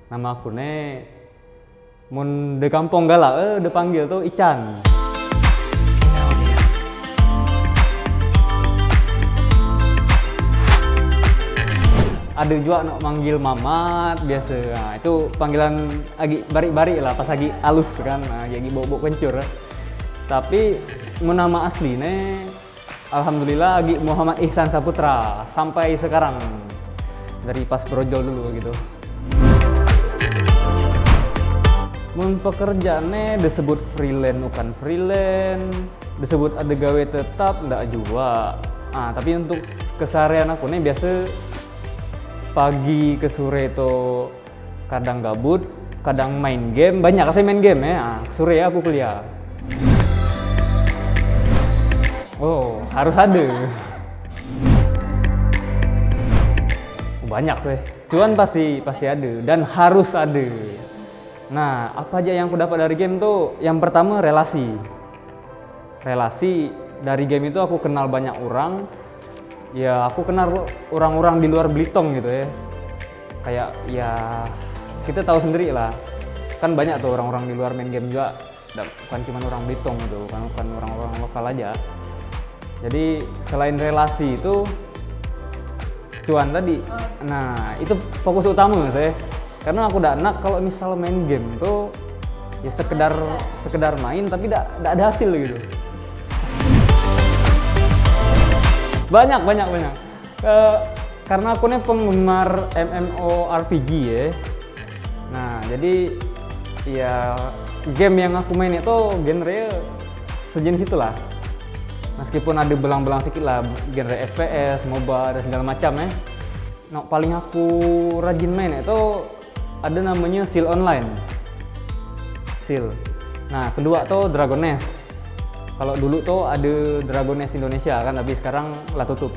Nama aku mun de kampung galak de panggil tuh Ican. Ada juga nak manggil Mamat biasa. Nah, itu panggilan agi bari-bari lah pas lagi alus kan, lagi bau-bau kencur. Tapi mun nama asli alhamdulillah agi Muhammad Ihsan Saputra sampai sekarang. Dari pas brojol dulu gitu. Mun pekerjaannya disebut freelance bukan freelance, disebut ada gawe tetap ndak juga. Tapi untuk keseharian aku biasa pagi ke sore itu kadang gabut, kadang main game, banyak saya main game ya. Sore aku kuliah. Oh, harus ada. Banyak sih. Cuan pasti ada dan harus ada. Nah, apa aja yang aku dapat dari game tuh? Yang pertama relasi. Relasi dari game itu aku kenal banyak orang. Ya, aku kenal orang-orang di luar Belitung gitu ya. Kayak ya kita tahu sendiri lah. Kan banyak tuh orang-orang di luar main game juga. Bukan cuma orang Belitung gitu, bukan orang-orang lokal aja. Jadi selain relasi itu cuan tadi. Nah, itu fokus utama saya. Karena aku udah enak kalau misal main game tuh ya sekedar main tapi tidak ada hasil gitu. Banyak. Karena aku penggemar MMORPG ya. Nah, jadi ya game yang aku main itu genre sejenis itulah. Meskipun ada belang-belang sedikit lah genre FPS, MOBA dan segala macam ya. Nah, paling aku rajin main itu ada namanya Seal Online. Seal. Nah, kedua tuh Dragon Nest. Kalau dulu tuh ada Dragon Nest Indonesia kan, tapi sekarang lah tutup.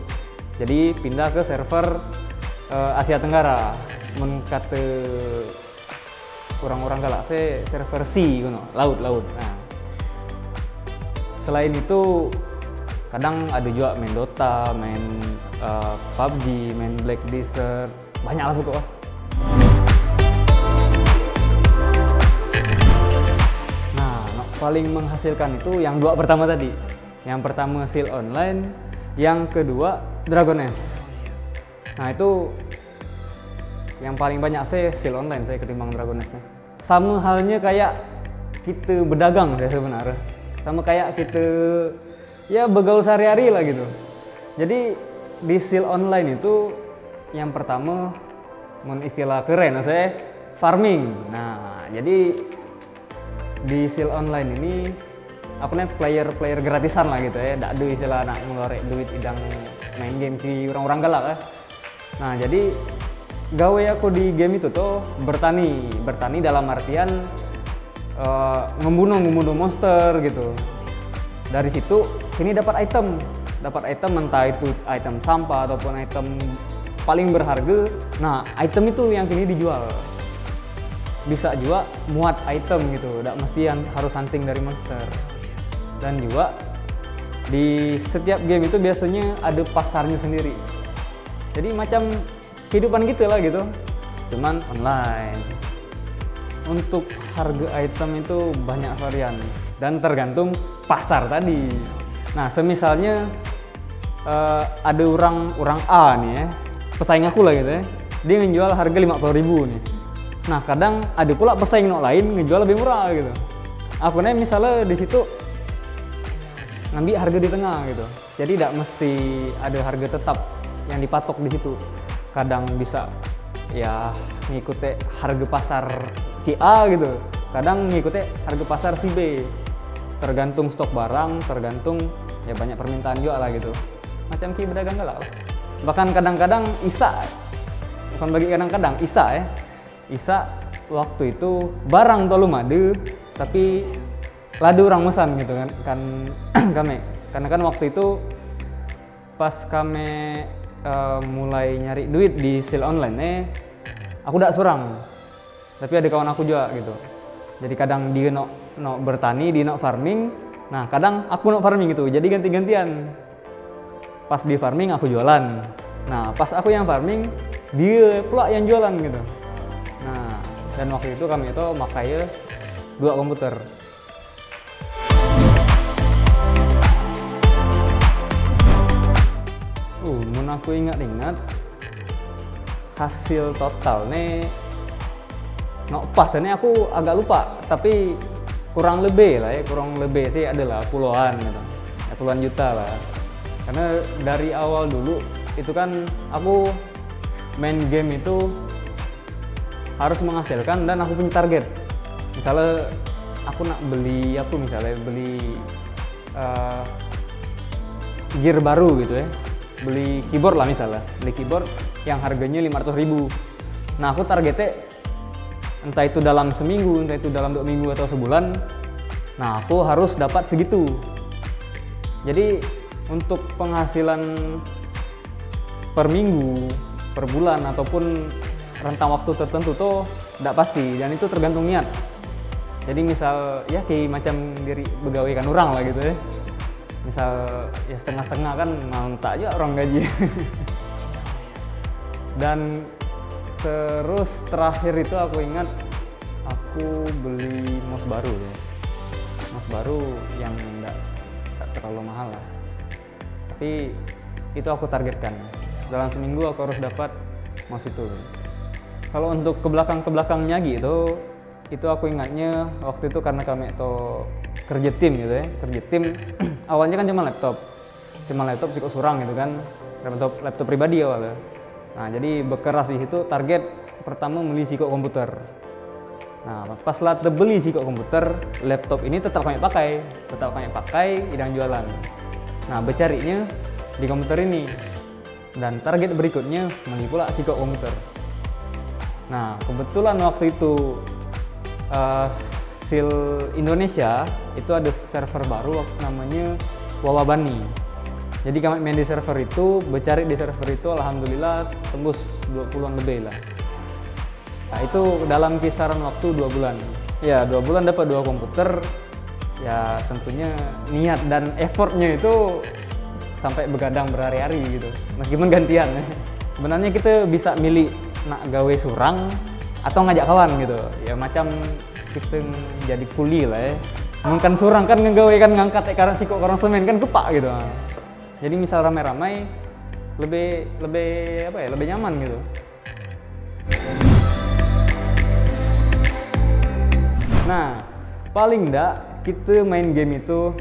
Jadi pindah ke server Asia Tenggara. Mun kata orang-orang galaksi server sea gitu, laut. Nah. Selain itu kadang ada juga main Dota, main PUBG, main Black Desert, banyak lah pokoknya. Paling menghasilkan itu yang dua pertama tadi. Yang pertama Seal Online, yang kedua Dragon Nest. Nah, itu yang paling banyak saya Seal Online saya ketimbang Dragon Nest. Sama halnya kayak kita berdagang saya sebenarnya. Sama kayak kita ya begaul sehari-hari lah gitu. Jadi di Seal Online itu yang pertama mun istilah keren saya farming. Nah, jadi di Seal Online ini player gratisan lah gitu ya, nggak ada istilah nak ngeluarin duit idang main game di orang-orang galak ya. Nah, jadi gawe aku di game itu tuh bertani dalam artian ngebunuh monster gitu. Dari situ ini dapat item entah itu item sampah ataupun item paling berharga. Nah, item itu yang kini dijual. Bisa juga muat item gitu, tidak mesti harus hunting dari monster. Dan juga di setiap game itu biasanya ada pasarnya sendiri. Jadi macam kehidupan gitu lah gitu, cuman online. Untuk harga item itu banyak varian dan tergantung pasar tadi. Nah, semisalnya ada orang A nih ya, pesaing aku lah gitu ya, dia ngejual harga 50.000 nih. Nah, kadang ada pula pesaing lain ngejual lebih murah gitu. Aku misalnya di situ ngambil harga di tengah gitu. Jadi tidak mesti ada harga tetap yang dipatok di situ. Kadang bisa ya ngikuti harga pasar si A gitu. Kadang ngikuti harga pasar si B. Tergantung stok barang, tergantung ya banyak permintaan juga lah gitu. Macam ki berdagang galak lah. Bahkan kadang-kadang Isa waktu itu barang tolu madu tapi ladu orang mesan gitu kan kami karena kan waktu itu pas kami mulai nyari duit di Seal Online aku tidak surang tapi ada kawan aku juga gitu. Jadi kadang dia no bertani, dia no farming. Nah, kadang aku no farming gitu. Jadi ganti-gantian. Pas di farming aku jualan. Nah, pas aku yang farming, dia pula yang jualan gitu. Nah, dan waktu itu kami itu pakai 2 komputer. Mun aku ingat-ingat hasil total nih pas ini aku agak lupa, tapi kurang lebih sih adalah puluhan gitu. Ya, puluhan juta lah. Karena dari awal dulu itu kan aku main game itu harus menghasilkan dan aku punya target. Misalnya aku nak beli gear baru gitu ya. Beli keyboard lah misalnya, beli keyboard yang harganya 500.000. Nah aku targetnya entah itu dalam seminggu, entah itu dalam 2 minggu atau sebulan, nah aku harus dapat segitu. Jadi untuk penghasilan per minggu, per bulan ataupun rentang waktu tertentu tuh tidak pasti, dan itu tergantung niat. Jadi misal ya kayak macam diri begawaikan orang lah gitu ya. Misal ya setengah-setengah kan mantap aja orang gaji. Dan terus terakhir itu aku ingat aku beli mouse baru ya. Mouse baru yang enggak terlalu mahal lah. Tapi itu aku targetkan. Dalam seminggu aku harus dapat mouse itu. Kalau untuk ke belakangnya gitu, itu aku ingatnya waktu itu karena kami itu kerja tim gitu ya, awalnya kan cuma laptop sih kok surang gitu kan, laptop pribadi awalnya. Nah jadi berkeras di situ, target pertama beli siko komputer. Nah pas lah terbeli siko komputer, laptop ini tetap kami pakai, idang jualan. Nah bercarinya di komputer ini, dan target berikutnya beli pula siko komputer. Nah kebetulan waktu itu Sil Indonesia itu ada server baru namanya Wawabani. Jadi kami main di server itu, bercari di server itu, alhamdulillah tembus 20-an lebih lah. Nah itu dalam kisaran waktu 2 bulan. Ya 2 bulan dapat 2 komputer. Ya tentunya niat dan effortnya itu sampai begadang berhari-hari gitu. Meskipun gantian. Sebenarnya kita bisa milih nak gawe surang atau ngajak kawan gitu. Ya macam kita jadi kuli lah ya. Mungkin surang kan ngegawe kan ngangkat karena siko orang semen kan kepak gitu. Jadi misal ramai-ramai lebih nyaman gitu. Nah, paling enggak kita main game itu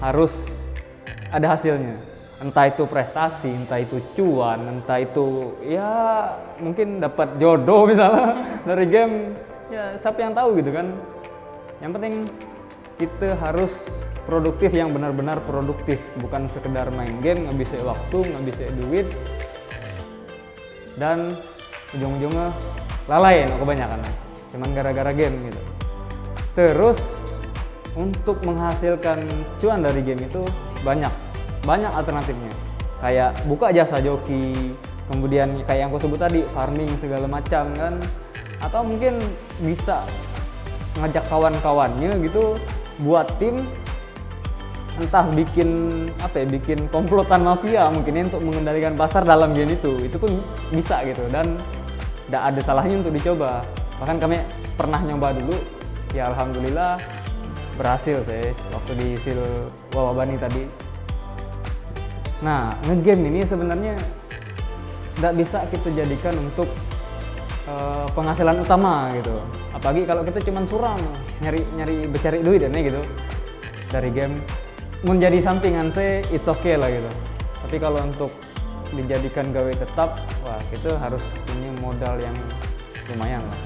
harus ada hasilnya. Entah itu prestasi, entah itu cuan, entah itu ya mungkin dapat jodoh misalnya dari game. Ya siapa yang tahu gitu kan. Yang penting kita harus produktif, yang benar-benar produktif, bukan sekedar main game ngabisin waktu, ngabisin duit, dan ujung-ujungnya lalai kebanyakan cuman gara-gara game gitu. Terus untuk menghasilkan cuan dari game itu banyak alternatifnya, kayak buka jasa joki, kemudian kayak yang aku sebut tadi, farming segala macam kan. Atau mungkin bisa ngajak kawan-kawannya gitu buat tim, entah bikin komplotan mafia mungkin untuk mengendalikan pasar dalam game itu pun bisa gitu, dan tidak ada salahnya untuk dicoba. Bahkan kami pernah nyoba dulu, ya alhamdulillah berhasil sih waktu di Sil Wawabani tadi. Nah ngegame ini sebenarnya tidak bisa kita jadikan untuk penghasilan utama gitu, apalagi kalau kita cuman surang bercari duit ya gitu dari game. Menjadi sampingan sih it's okay lah gitu, tapi kalau untuk dijadikan gawe tetap, wah kita harus punya modal yang lumayan lah.